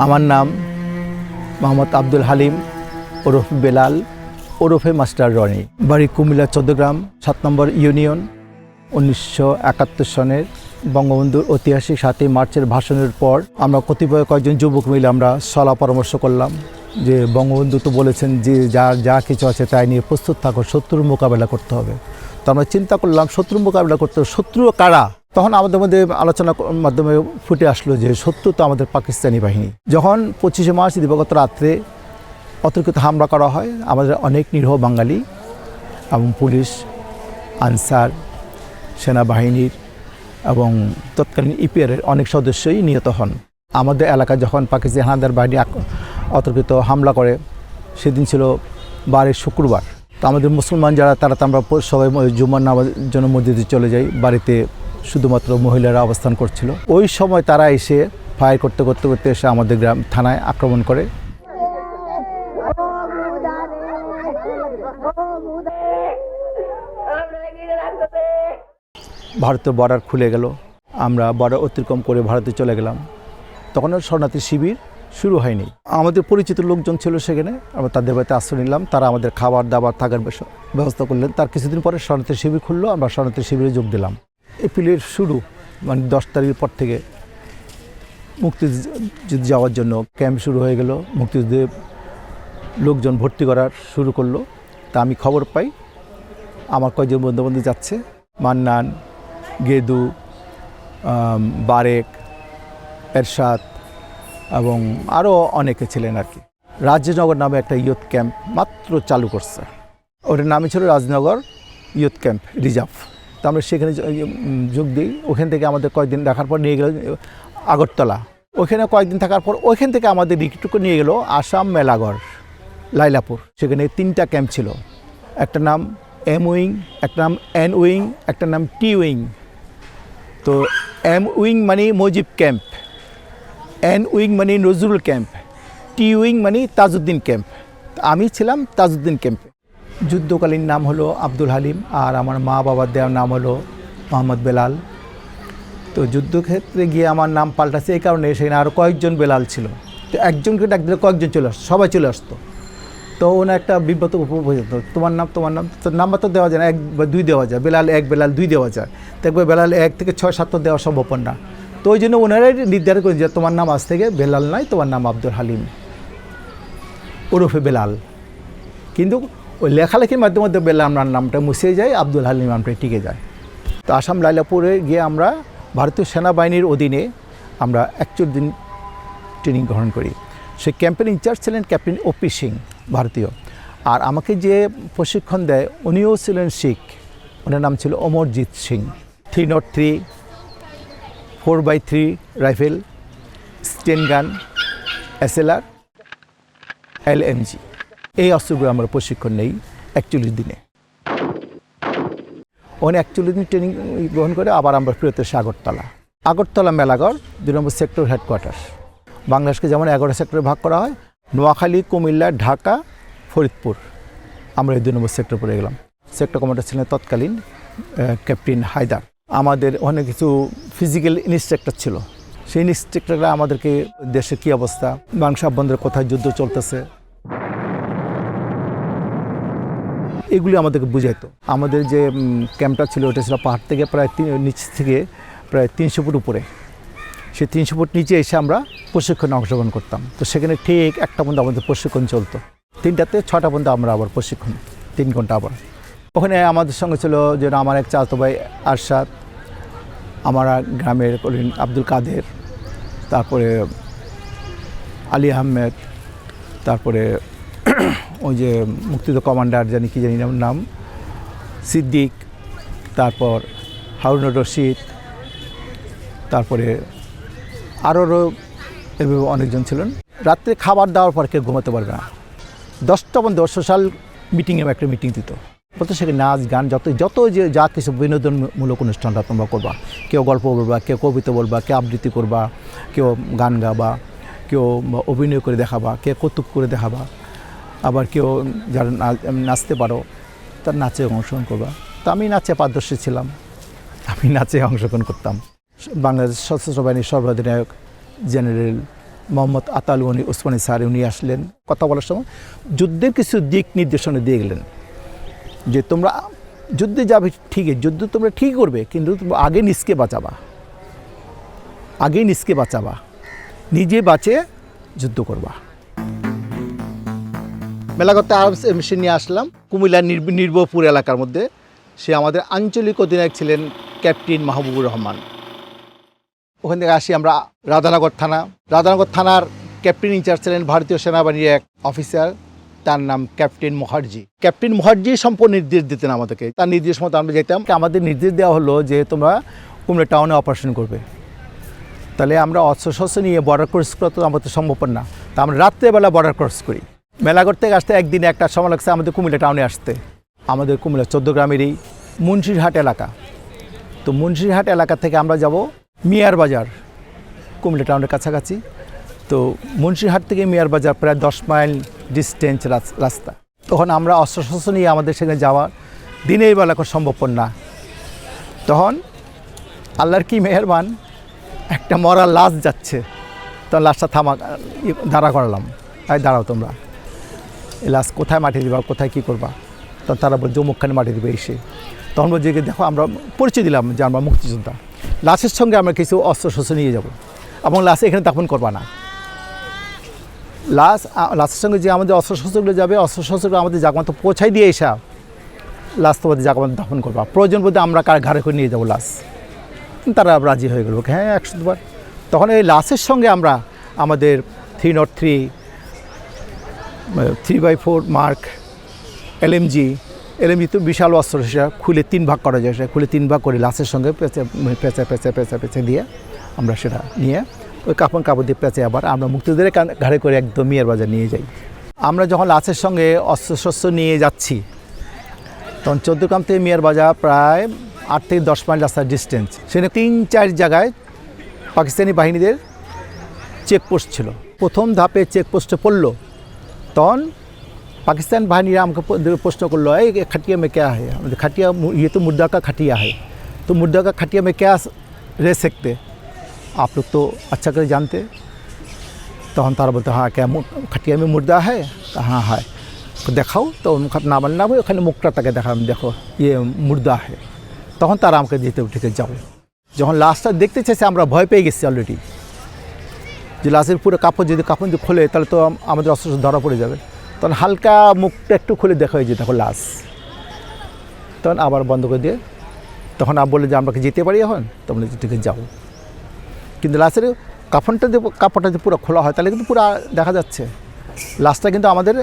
আমার নাম মোহাম্মদ আব্দুল হালিম ওরফ বেলাল ওরফে মাস্টার রনি, বাড়ি কুমিল্লা 14 গ্রাম 7 নম্বর ইউনিয়ন। 1971 সনের বঙ্গবন্ধুর ঐতিহাসিক 7ই মার্চের ভাষণের পর আমরা কয়েকজন যুবক মিলে আমরা সলা পরামর্শ করলাম যে বঙ্গবন্ধু তো বলেছেন যে যা কিছু আছে তাই নিয়ে প্রস্তুত থাকো, শত্রুর মোকাবেলা করতে হবে। তো আমরা চিন্তা করলাম শত্রুর মোকাবেলা করতে হবে, শত্রু কারা? তখন আমাদের মধ্যে আলোচনার মাধ্যমে ফুটে আসলো যে শত্রু তো আমাদের পাকিস্তানি বাহিনী। যখন 25শে মার্চ দিবাগত রাত্রে অতর্কিত হামলা করা হয়, আমাদের অনেক নিরীহ বাঙালি এবং পুলিশ, আনসার, সেনাবাহিনীর এবং তৎকালীন ইপিআরের অনেক সদস্যই নিহত হন। আমাদের এলাকায় যখন পাকিস্তানি হানাদার বাহিনী অতর্কিত হামলা করে, সেদিন ছিল বারের শুক্রবার। তো আমাদের মুসলমান যারা তারা তো আমরা সবাই জুমার নামাজের জন্য মসজিদে চলে যাই, বাড়িতে শুধুমাত্র মহিলারা অবস্থান করছিল। ওই সময় তারা এসে ফায়ার করতে করতে করতে এসে আমাদের গ্রাম থানায় আক্রমণ করে। ভারতের বর্ডার খুলে গেল, আমরা বর্ডার অতিক্রম করে ভারতে চলে গেলাম। তখন শরণার্থী শিবির শুরু হয়নি। আমাদের পরিচিত লোকজন ছিল সেখানে, আমরা তাদের বাড়িতে আশ্রয় নিলাম। তারা আমাদের খাবার দাবার থাকার ব্যবস্থা করলেন। তার কিছুদিন পরে শরণার্থী শিবির খুললো, আমরা শরণার্থী শিবিরে যোগ দিলাম। এপ্রিলের শুরু মানে 10 তারিখের পর থেকে মুক্তিযুদ্ধ যাওয়ার জন্য ক্যাম্প শুরু হয়ে গেল। মুক্তিযুদ্ধে লোকজন ভর্তি করার শুরু করলো। তা আমি খবর পাই আমার কয়েকজন বন্ধু যাচ্ছে, মান্নান, গেদু, বারেক, এরশাদ এবং আরও অনেকে ছিলেন আর কি। রাজনগর নামে একটা ইয়ুথ ক্যাম্প মাত্র চালু করছে, ওটার নামই ছিল রাজনগর ইয়ুথ ক্যাম্প রিজার্ভ। তো আমরা সেখানে যোগ দিই। ওখান থেকে আমাদের কয়েকদিন রাখার পর নিয়ে গেল আগরতলা। ওইখানে কয়েকদিন থাকার পর ওইখান থেকে আমাদের রিক্রুট নিয়ে গেল আসাম মেলাগড়, লাইলাপুর। সেখানে 3টা ক্যাম্প ছিল, একটা নাম এম উইং, একটা নাম এন উইং, একটা নাম টি উইং। তো এম উইং মানে মুজিব ক্যাম্প, এন উইং মানে নজরুল ক্যাম্প, টি উইং মানে তাজউদ্দিন ক্যাম্প। আমি ছিলাম তাজউদ্দিন ক্যাম্পে। যুদ্ধকালীন নাম হলো আব্দুল হালিম, আর আমার মা বাবার দেওয়ার নাম হলো মোহাম্মদ বেলাল। তো যুদ্ধক্ষেত্রে গিয়ে আমার নাম পাল্টাছে এই কারণে, সেখানে আরও কয়েকজন বেলাল ছিল। তো একজনকে ডাক দিলে কয়েকজন চলে আসতো, সবাই চলে আসতো। তো ওনার একটা বিব্রত হয়ে যেত, তোমার নাম তো নাম্বার তো দেওয়া যায় না, 1 বা 2 দেওয়া যায়, বেলাল 1 বেলাল 2 দেওয়া যায়। তো একবার বেলাল 1 থেকে 6, 7 তো দেওয়া সম্ভব না। তো ওই জন্য ওনারাই নির্ধারণ করে যে তোমার নাম আজ থেকে বেলাল নয়, তোমার নাম আব্দুল হালিম ওরফে বেলাল। কিন্তু ওই লেখালেখির মাধ্যমে বেলাল আমার নামটা মুছে যায়, আব্দুল হালিম নামটা টিকে যায়। তো আসাম লাইলাপুরে গিয়ে আমরা ভারতীয় সেনাবাহিনীর অধীনে আমরা 41 দিন ট্রেনিং গ্রহণ করি। সেই ক্যাম্পের ইনচার্জ ছিলেন ক্যাপ্টেন ওপি সিং, ভারতীয়। আর আমাকে যে প্রশিক্ষণ দেয় উনিও ছিলেন শিখ, ওনার নাম ছিল অমরজিৎ সিং। 303, 4x3 রাইফেল, স্টেন গান, SLR, LMG, এই অস্ত্রগুলো আমরা প্রশিক্ষণ নেই 41 দিনে। ওখানে 41 দিন ট্রেনিং গ্রহণ করে আবার আমরা ফিরতে এসে আগরতলা মেলাগড় 2 নম্বর সেক্টর হেডকোয়ার্টার। বাংলাদেশকে যেমন 11 সেক্টরে ভাগ করা হয়, নোয়াখালী, কুমিল্লা, ঢাকা, ফরিদপুর, আমরা এই 2 নম্বর সেক্টর পড়ে গেলাম। সেক্টর কমান্ডার ছিলেন তৎকালীন ক্যাপ্টেন হায়দার। আমাদের অনেক কিছু ফিজিক্যাল ইনস্ট্রাক্টর ছিল, সেই ইনস্ট্রাক্টররা আমাদেরকে দেশের কী অবস্থা, বাংলাদেশ আভ্যন্তরে কোথায় যুদ্ধ চলতেছে, এগুলি আমাদেরকে বুঝাইতো। আমাদের যে ক্যাম্পটা ছিল ওটা ছিল পাহাড় থেকে প্রায় নিচ থেকে প্রায় 300 ফুট উপরে। সেই 300 ফুট নিচে এসে আমরা প্রশিক্ষণে অংশগ্রহণ করতাম। তো সেখানে ঠিক 1টা পর্যন্ত আমাদের প্রশিক্ষণ চলতো, 3টাতে 6টা পর্যন্ত আমরা আবার প্রশিক্ষণ 3 ঘন্টা আবার। ওখানে আমাদের সঙ্গে ছিল যে আমার এক চাচাতো ভাই আরশাদ, আমার গ্রামের আব্দুল কাদের, তারপরে আলী আহমেদ, তারপরে ওই যে মুক্তিযুদ্ধ কমান্ডার জানি নাম সিদ্দিক, তারপর হারুনুর রশিদ, তারপরে আরও এভাবে অনেকজন ছিলেন। রাত্রে খাবার দেওয়ার পর কেউ ঘুমাতে পারবে না, 10টা পর্যন্ত সোশ্যাল মিটিংয়ে একটা মিটিং দিত। বলতো সেখানে নাচ গান যত যে যা কিছু বিনোদনমূলক অনুষ্ঠানটা তোমরা করবা, কেউ গল্প বলবা, কেউ কবিতা বলবা, কেউ আবৃত্তি করবা, কেউ গান গাবা, কেউ অভিনয় করে দেখাবা, কেউ কৌতুক করে দেখাবা, আবার কেউ যারা নাচতে পারো তার নাচে অংশগ্রহণ করবা। তো আমি নাচে পারদর্শী ছিলাম, আমি নাচে অংশগ্রহণ করতাম। বাংলাদেশ সশস্ত্র বাহিনীর সর্বাধিনায়ক জেনারেল মোহাম্মদ আতাল গনি ওসমানী স্যার উনি আসলেন। কথা বলার সময় যুদ্ধের কিছু দিক নির্দেশনা দিয়ে গেলেন যে তোমরা যুদ্ধে যাবে ঠিকই, যুদ্ধ তোমরা ঠিক করবে, কিন্তু তোমরা আগে নিজকে বাঁচাবা, আগে নিজকে বাঁচাবা, নিজে বাঁচে যুদ্ধ করবা। মেলাঘরতে আর্মস মেশিন নিয়ে আসলাম কুমিল্লার নির্ভরপুর এলাকার মধ্যে। সে আমাদের আঞ্চলিক অধিনায়ক ছিলেন ক্যাপ্টেন মাহবুবুর রহমান। ওখান থেকে আসি আমরা রাধানগর থানা। রাধানগর থানার ক্যাপ্টেন ইনচার্জ ছিলেন ভারতীয় সেনাবাহিনীর এক অফিসার, তার নাম ক্যাপ্টেন মুখার্জি। ক্যাপ্টেন মুখার্জি সম্পূর্ণ নির্দেশ দিতেন আমাদেরকে, তার নির্দেশ মতো আমরা যেতাম। আমাদের নির্দেশ দেওয়া হলো যে তোমরা কুমিল্লা টাউনে অপারেশন করবে। তাহলে আমরা অস্ত্রশস্ত্র নিয়ে বর্ডার ক্রস করা তো আমাদের সম্ভব না, তা আমরা রাত্রেবেলা বর্ডার ক্রস করি। মেলাঘর থেকে আসতে একদিনে একটা সময় লাগছে আমাদের কুমিল্লা টাউনে আসতে। আমাদের কুমিল্লা 14 গ্রামেরই মুন্সিরহাট এলাকা। তো মুন্সিরহাট এলাকা থেকে আমরা যাব মিয়ার বাজার, কুমিল্লা টাউনের কাছাকাছি। তো মুন্সিরহাট থেকে মিয়ার বাজার প্রায় 10 মাইল ডিস্টেন্স রাস্তা। তখন আমরা অস্ত্রশস্ত্র নিয়ে আমাদের সেখানে যাওয়ার দিনের বেলা কোনো সম্ভবপর না। তখন আল্লাহর কি মেহেরবান, একটা মরা লাশ যাচ্ছে। তখন লাশটা দাঁড়া করালাম, দাঁড়াও তোমরা, এই লাশ কোথায় মাটি দিবা, কোথায় কী করবা? তখন তারা বলছে অমুকখানে মাটি দেবে এসে। তখন বলছে দেখো, আমরা পরিচয় দিলাম যে আমরা মুক্তিযোদ্ধা। লাশের সঙ্গে আমরা কিছু অস্ত্রশস্ত্র নিয়ে যাব এবং লাশে এখানে দাফন করবা না। লাশের সঙ্গে যে আমাদের অস্ত্রশস্ত্রগুলো যাবে, অস্ত্রশস্ত্রগুলো আমাদের জায়গামতো পৌঁছাই দিয়ে এসা লাশ তোমাদের জায়গামতো দাফন করবা। প্রয়োজন বোধে আমরা কার ঘাড়ে করে নিয়ে যাবো লাশ। তারা রাজি হয়ে গেল, হ্যাঁ 100 বার। তখন এই লাশের সঙ্গে আমরা আমাদের 303 3x4 মার্ক এলএমজি তো বিশাল অস্ত্র, সেটা খুলে 3 ভাগ করা যায়। সেটা খুলে 3 ভাগ করে লাশের সঙ্গে পেঁচে দিয়ে আমরা সেটা নিয়ে ওই কাপড় দিয়ে পেঁচে আবার আমরা মুক্তিযোদ্ধাদের ঘাড়ে করে একদম মিয়ার বাজার নিয়ে যাই। আমরা যখন লাশের সঙ্গে অস্ত্রশস্ত্র নিয়ে যাচ্ছি, তখন 14 গ্রাম থেকে মিয়ার বাজার প্রায় 8 থেকে 10 মাইল রাস্তার ডিস্টেন্স। সেখানে 3-4 জায়গায় পাকিস্তানি বাহিনীদের চেকপোস্ট ছিল। প্রথম ধাপে চেকপোস্টে পড়লো, তখন पाकिस्तान बाहिनीरा हमको प्रश्न कर लो, खटिया में क्या है? खटिया ये तो मुर्दा का खटिया है, तो मुर्दा का खटिया में क्या रह सकते? आप लोग तो अच्छा कर जानते। तो हम तारा बोलते हाँ क्या खटिया में मुर्दा है? हाँ है। तो देखाओ, तो उनका ना बनना वो खाली मुक्ता तक देखा, देखो ये मुर्दा है। तখন তারা আমাকে যেতে উঠে যাও। যখন লাশটা দেখতে চাইছে আমরা ভয় পেয়ে গেছি অলরেডি, যে লাশের পুরো কাপড় যদি খোলে তাহলে তো আমাদের অস্ত্র ধরা পড়ে যাবে। তখন হালকা মুখটা একটু খুলে দেখা হয়ে যে দেখো লাশ। তখন আবার বন্ধ করে দিয়ে তখন বলে যে আমরা কি যেতে পারি এখন? তোমরা ঠিক যাও। কিন্তু লাশের কাপড়টা যদি পুরো খোলা হয় তাহলে কিন্তু পুরো দেখা যাচ্ছে লাশটা, কিন্তু আমাদের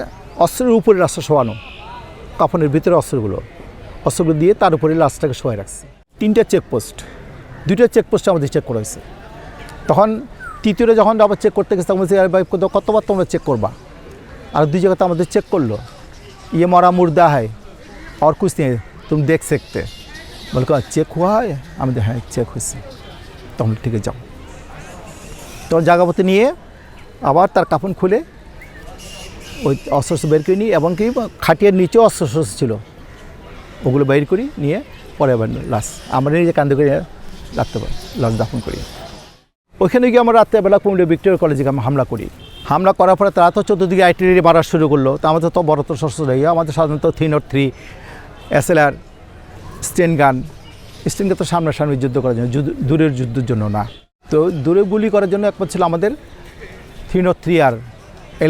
অস্ত্রের উপরে লাশটা শোয়ানো, কাপড়ের ভিতরে অস্ত্রগুলো দিয়ে তার উপরে লাশটাকে শোয়াই রাখছে। 3টা চেকপোস্ট, 2টা চেকপোস্টে আমাদের চেক করা হয়েছে। তখন তৃতীয়টা যখন আবার চেক করতে গেছে তখন বলছি ভাই কতবার তোমরা চেক করবা? আর 2 জায়গাতে আমাদের চেক করলো, ये मरा मुर्दा है और कुछ नहीं तुम देख सकते। বলে চেক हुआ है? আমাদের হ্যাঁ চেক হয়েছে। তখন ঠিক আছে যাও। তখন জায়গাপতি নিয়ে আবার তার কাপড় খুলে ওই অস্ত্র বের করে নিই, এবং কি খাটিয়ার নিচেও অস্ত্র ছিল, ওগুলো বাইর করি নিয়ে পরে আবার লাশ আমরা নিজে কান্দে করে রাখতে পারি, লাশ দাফন করি। ওইখানে গিয়ে আমরা রাত্রেবেলা কুমিল্লা ভিক্টোরিয়া কলেজে হামলা করি। হামলা করার পরে তারা তো চতুর্দিকে আর্টিলারি মারা শুরু করলো। তো আমাদের তো বড় তো শস্ত্র নেই, আমাদের সাধারণত 303 SLR স্টেন গান তো সামনাসামনি যুদ্ধ করার জন্য, দূরের যুদ্ধের জন্য না। তো দূরে গুলি করার জন্য একবার ছিল আমাদের 303 আর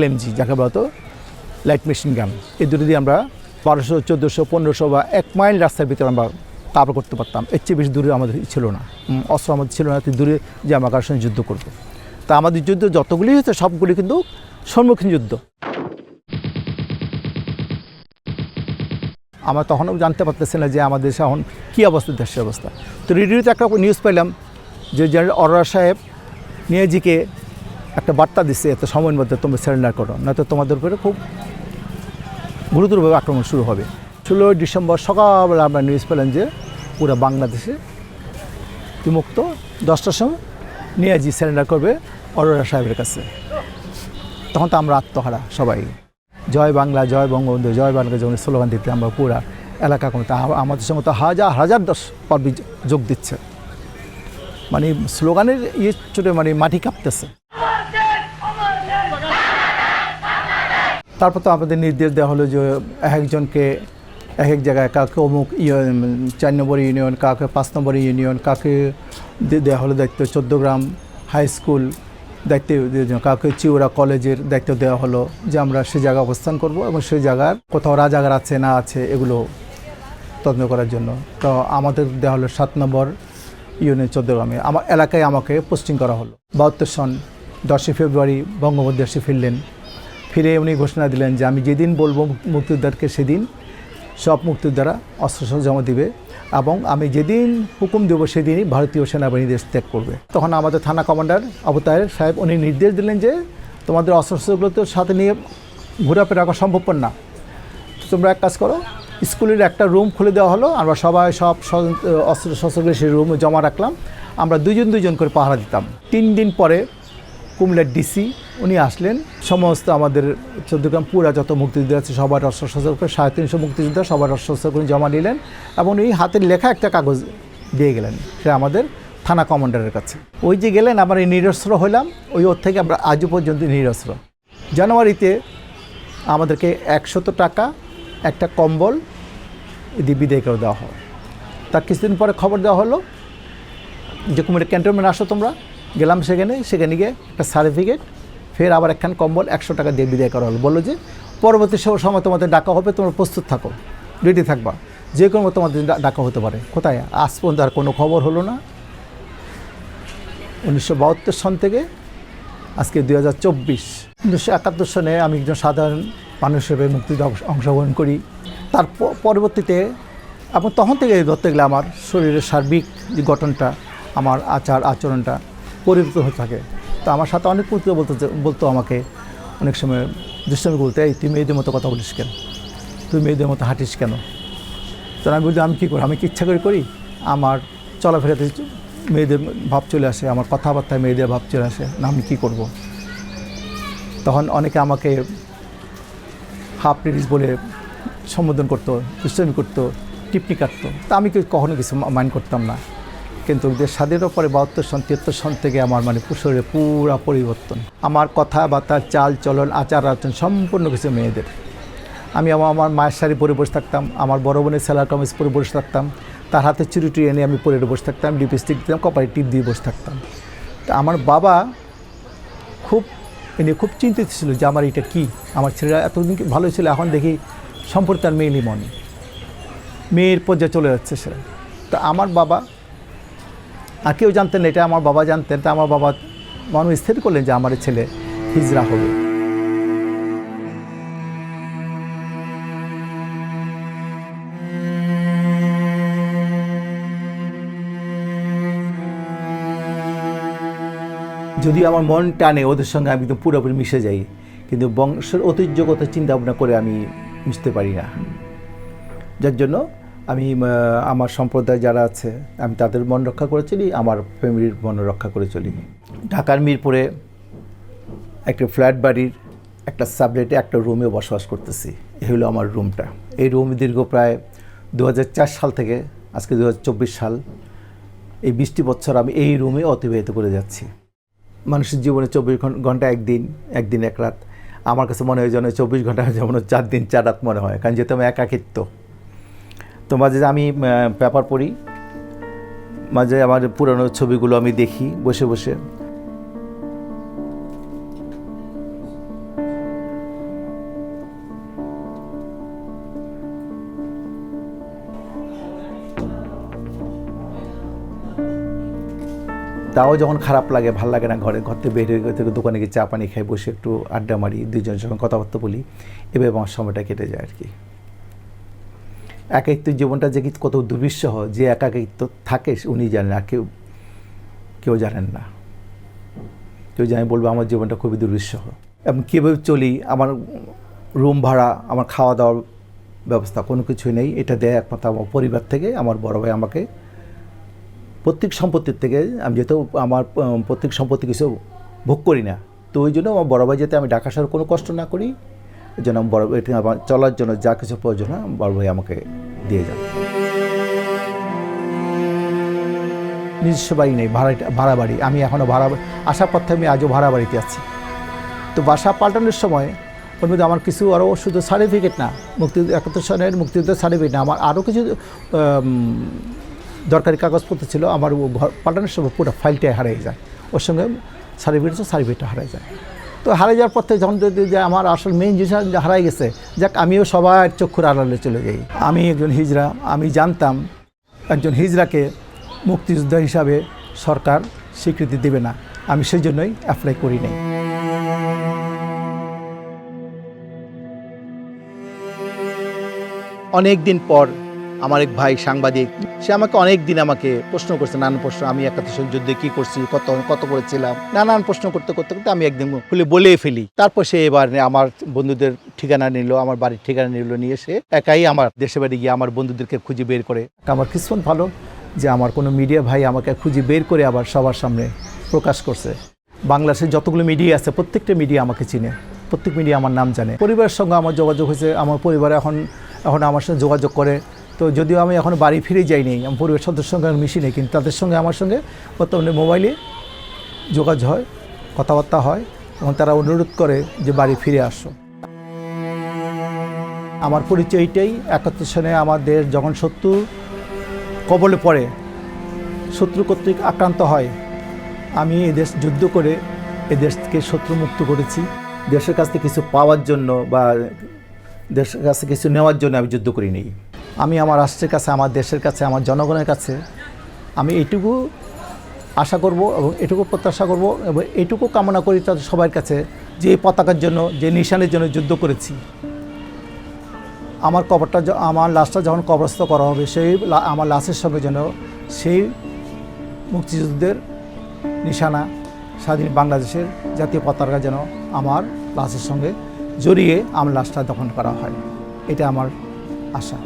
LMG, যাকে বলতো লাইট মেশিন গান। এই দুটো দিয়ে আমরা 1200, 1400, 1500 বা 1 মাইল রাস্তার ভিতরে আমরা কাভার করতে পারতাম। এর চেয়ে বেশি দূরে আমাদের ছিল না, অস্ত্র আমাদের ছিল না দূরে যে আমরা কারোর সঙ্গে যুদ্ধ করবো। তা আমাদের যুদ্ধ যতগুলি হয়েছে সবগুলি কিন্তু সম্মুখীন যুদ্ধ। আমরা তখনও জানতে পারতেছি না যে আমাদের দেশে এখন কী অবস্থা, দেশের অবস্থা। তো রেডিওতে একটা নিউজ পেলাম যে জেনারেল অরোরা সাহেব নিয়াজিকে একটা বার্তা দিচ্ছে, এত সময়ের মধ্যে তোমরা সারেন্ডার করো, নয়তো তোমাদের উপরে খুব গুরুতরভাবে আক্রমণ শুরু হবে। 16 ডিসেম্বর সকালবেলা আমরা নিউজ পেলাম যে পুরো বাংলাদেশে মুক্ত, 10টার সময় নিয়াজি সারেন্ডার করবে অরোরা সাহেবের কাছে। তখন তো আমরা আত্মহারা সবাই, জয় বাংলা, জয় বঙ্গবন্ধু, জয় বাংলা যখন স্লোগান দিতে আমরা পুরা এলাকা কমতে, আমাদের সঙ্গে তো হাজার কর্মী যোগ দিচ্ছে। মানে স্লোগানের চোটে মানে মাটি কাঁপতেছে। তারপর তো আমাদের নির্দেশ দেওয়া হলো যে একজনকে এক এক জায়গায় কাউকে অমুক 4 নম্বর ইউনিয়ন, কাউকে 5 নম্বর ইউনিয়ন, কাউকে দেওয়া হলো দায়িত্ব 14 গ্রাম হাই স্কুল দায়িত্ব, কাউকে চিউরা কলেজের দায়িত্ব দেওয়া হলো যে আমরা সে জায়গায় অবস্থান করব এবং সেই জায়গার কোথাও রাজাগার আছে না আছে এগুলো তদন্ত করার জন্য। তো আমাদের দেওয়া হলো 7 নম্বর ইউনিয়ন 14 গ্রামে। আমার এলাকায় আমাকে পোস্টিং করা হলো। 72 সন 10 ফেব্রুয়ারি বঙ্গবন্ধু এসে ফিরলেন। ফিরে উনি ঘোষণা দিলেন যে আমি যেদিন বলবো মুক্তিযোদ্ধাকে সেদিন সব মুক্তিযোদ্ধারা অস্ত্র জমা দিবে এবং আমি যেদিন হুকুম দেবো সেদিনই ভারতীয় সেনাবাহিনী দেশ ত্যাগ করবে। তখন আমাদের থানা কমান্ডার আবু তাহের সাহেব উনি নির্দেশ দিলেন যে তোমাদের অস্ত্রশস্ত্রগুলো তো সাথে নিয়ে ঘোরাফেরা রাখা সম্ভবপর না, তোমরা এক কাজ করো, স্কুলের একটা রুম খুলে দেওয়া হলো। আমরা সবাই সব অস্ত্রশস্ত্রগুলো সেই রুমে জমা রাখলাম। আমরা দুজন করে পাহারা দিতাম। 3 দিন পরে কুমিল্লার ডিসি উনি আসলেন, সমস্ত আমাদের 14 গ্রাম পুরা যত মুক্তিযোদ্ধা আছে সবার অস্ত্রশস্ত্র করে 350 মুক্তিযোদ্ধা সবার অস্ত্রশস্ত্র করে জমা নিলেন এবং এই হাতের লেখা একটা কাগজ দিয়ে গেলেন সে আমাদের থানা কমান্ডারের কাছে। ওই যে গেলেন আমরা এই নিরস্ত্র হইলাম, ওর থেকে আমরা আজও পর্যন্ত নিরস্ত্র। জানুয়ারিতে আমাদেরকে 100 টাকা একটা কম্বল দিয়ে বিদায় করে দেওয়া হয়। তার কিছুদিন পরে খবর দেওয়া হলো যে কুমিল্লা ক্যান্টনমেন্ট আসো তোমরা। গেলাম সেখানে গিয়ে একটা সার্টিফিকেট, ফের আবার একখান কম্বল 100 টাকা দিয়ে বিদায় করা হলো। বললো যে পরবর্তী সময় তোমাদের ডাকা হবে, তোমরা প্রস্তুত থাকো, রেডি থাকবা, যে কোনো তোমাদের ডাকা হতে পারে। কোথায়? আজ পর্যন্ত আর কোনো খবর হলো না। 1972 সন থেকে আজকে 2024। 1971 সনে আমি একজন সাধারণ মানুষ হিসেবে মুক্তিযুদ্ধে অংশগ্রহণ করি। তার পরবর্তীতে এবং তখন থেকে ধরতে গেলে আমার শরীরের সার্বিক যে গঠনটা, আমার আচরণটা পরিবর্তন হতে থাকে। তো আমার সাথে অনেক পুত্র বলতো আমাকে অনেক সময় দুষ্টামি বলতে, এই তুই মেয়েদের মতো কথা বলিস কেন, তুই মেয়েদের মতো হাঁটিস কেন? তো আমি বলতে আমি কী করি, আমি কি ইচ্ছা করে করি? আমার চলাফেরাতে মেয়েদের ভাব চলে আসে, আমার কথাবার্তায় মেয়েদের ভাব চলে আসে, না আমি কী করব? তখন অনেকে আমাকে হাফ লেডিস বলে সম্বোধন করতো, দুষ্টামি করতো, টিপনি কাটতো। তা আমি কখনো কিছু মাইন্ড করতাম না। কিন্তু দেশ স্বাধীনের পরে 72 সন 73 সন থেকে আমার শরীরে পুরা পরিবর্তন। আমার কথাবার্তা, চাল চলন, আচার আচরণ সম্পূর্ণ কিছু মেয়েদের। আমি আমার মায়ের শাড়ি পরে বসে থাকতাম, আমার বড় বোনের সেলার কামিজ পরে বসে থাকতাম, তার হাতে চুরি এনে আমি পরে বসে থাকতাম, লিপস্টিক দিতাম, কপালে টিপ দিয়ে বসে থাকতাম। তা আমার বাবা খুব চিন্তিত ছিল যে আমার এটা কী, আমার ছেলেরা এতদিন ভালোই ছিল, এখন দেখি সম্পর্কে তার মেয়েলি মনে মেয়ের পর্যায়ে চলে যাচ্ছে সেটা। তা আমার বাবা আর কেউ জানতেন না, এটা আমার বাবা জানতেন। তা আমার বাবা মানুষ স্থির করলেন যে আমার ছেলে হিজরা হবে। যদি আমার মন টানে ওদের সঙ্গে আমি একদম পুরোপুরি মিশে যাই, কিন্তু বংশের ঐতিহ্যগত চিন্তা ভাবনা করে আমি মিশতে পারি না। যার জন্য আমি আমার সম্প্রদায় যারা আছে আমি তাদের মন রক্ষা করে চলি, আমার ফ্যামিলির মন রক্ষা করে চলি। ঢাকার মিরপুরে একটা ফ্ল্যাট বাড়ির একটা সাবলেটে একটা রুমে বসবাস করতেছি। এই হলো আমার রুমটা। এই রুম দীর্ঘ প্রায় 2004 সাল থেকে আজকে 2024 সাল, এই 20টি বছর আমি এই রুমে অতিবাহিত করে যাচ্ছি। মানুষের জীবনে 24 ঘন্টা একদিন এক রাত। আমার কাছে মনে হয় যেন 24 ঘন্টা যেমন 4 দিন 4 রাত মনে হয়, কারণ যেহেতু আমি একাকিত্ব। তো মাঝে আমি পেপার পড়ি, মাঝে আমার পুরনো ছবিগুলো আমি দেখি বসে বসে। তাও যখন খারাপ লাগে, ভাল লাগে না, ঘর থেকে বের হয়ে থেকে দোকানে গিয়ে চা পানি খাই, বসে একটু আড্ডা মারি, দুজনের সঙ্গে কথাবার্তা বলি, এভাবে আমার সময়টা কেটে যায় আর কি। একাকিত্ব জীবনটা যে কত দুর্বিষহ, যে একাকিত্ব থাকে উনি জানেন, আর কেউ জানেন না। কেউ জানে বলবো আমার জীবনটা খুবই দুর্বিষহ। এবং কীভাবে চলি, আমার রুম ভাড়া, আমার খাওয়া দাওয়ার ব্যবস্থা কোনো কিছুই নেই। এটা দেয় একমাত্র আমার পরিবার থেকে। আমার বড় ভাই আমাকে প্রত্যেক সম্পত্তির থেকে, আমি যেহেতু আমার প্রত্যেক সম্পত্তি কিছু ভোগ করি না, তো ওই জন্য আমার বড় ভাই যাতে আমি ঢাকা শহরে কোনো কষ্ট না করি, এই জন্য বড় এটা আমার চলার জন্য যা কিছু প্রয়োজন হয় বড় ভাই আমাকে দিয়ে যান। নিজস্ব বাড়ি নেই, ভাড়া বাড়ি। আমি এখনও আসার পর থেকে আমি আজও ভাড়া বাড়িতে আছি। তো বাসা পাল্টানোর সময় ওর মধ্যে আমার কিছু আরও শুধু সার্টিফিকেট না, 71 সনের মুক্তিযুদ্ধের সার্টিফিকেট না, আমার আরও কিছু দরকারি কাগজপত্র ছিল। আমার ঘর পাল্টানোর সময় পুরো ফাইলটাই হারিয়ে যায়, ওর সঙ্গে সার্টিফিকেটটা হারিয়ে যায়। তো হারিয়ে যাওয়ার পর থেকে যখন যদি যে আমার আসল মেইন জিনিস হারাই গেছে, যাক আমিও সবার চক্ষুর আড়ালে চলে যাই। আমি একজন হিজড়া, আমি জানতাম একজন হিজড়াকে মুক্তিযোদ্ধা হিসাবে সরকার স্বীকৃতি দেবে না, আমি সেই জন্যই অ্যাপ্লাই করি নাই। অনেক দিন পর আমার এক ভাই সাংবাদিক, সে আমাকে অনেক দিন আমাকে প্রশ্ন করছে, নানান প্রশ্ন। আমি 71 যুদ্ধে কী করছি, কত করেছিলাম, নানান প্রশ্ন করতে করতে করতে আমি একদিন বলে ফেলি। তারপর সে এবার আমার বন্ধুদের ঠিকানা নিল, আমার বাড়ির ঠিকানা নিল, নিয়ে সে একাই আমার দেশে বাড়ি গিয়ে আমার বন্ধুদেরকে খুঁজে বের করে। আমার কিসমত ভালো যে আমার কোনো মিডিয়া ভাই আমাকে খুঁজে বের করে আবার সবার সামনে প্রকাশ করছে। বাংলাদেশের যতগুলো মিডিয়া আছে প্রত্যেকটা মিডিয়া আমাকে চিনে, প্রত্যেক মিডিয়া আমার নাম জানে। পরিবারের সঙ্গে আমার যোগাযোগ হয়েছে, আমার পরিবার এখন আমার সাথে যোগাযোগ করে। তো যদিও আমি এখন বাড়ি ফিরে যাইনি, আমার পরিবার সদস্যের সঙ্গে মিশি নেই, কিন্তু তাদের সঙ্গে আমার সঙ্গে বর্তমানে মোবাইলে যোগাযোগ হয়, কথাবার্তা হয়, এবং তারা অনুরোধ করে যে বাড়ি ফিরে আসো। আমার পরিচয়টাই 71 সনে আমার দেশ যখন শত্রু কবলে পড়ে, শত্রু কর্তৃক আক্রান্ত হয়, আমি এদেশ যুদ্ধ করে এদেশকে শত্রু মুক্ত করেছি। দেশের কাছ থেকে কিছু পাওয়ার জন্য বা দেশের কাছে কিছু নেওয়ার জন্য আমি যুদ্ধ করিনি। আমি আমার রাষ্ট্রের কাছে, আমার দেশের কাছে, আমার জনগণের কাছে আমি এইটুকু আশা করব এবং এটুকু প্রত্যাশা করব এবং এইটুকু কামনা করি তাদের সবার কাছে, যে পতাকার জন্য, যে নিশানের জন্য যুদ্ধ করেছি, আমার লাশটা যখন কবরস্থ করা হবে, সেই আমার লাশের সঙ্গে যেন সেই মুক্তিযুদ্ধের নিশানা, স্বাধীন বাংলাদেশের জাতীয় পতাকা যেন আমার লাশের সঙ্গে জড়িয়ে আমার লাশটা দফন করা হয়, এটা আমার আশা।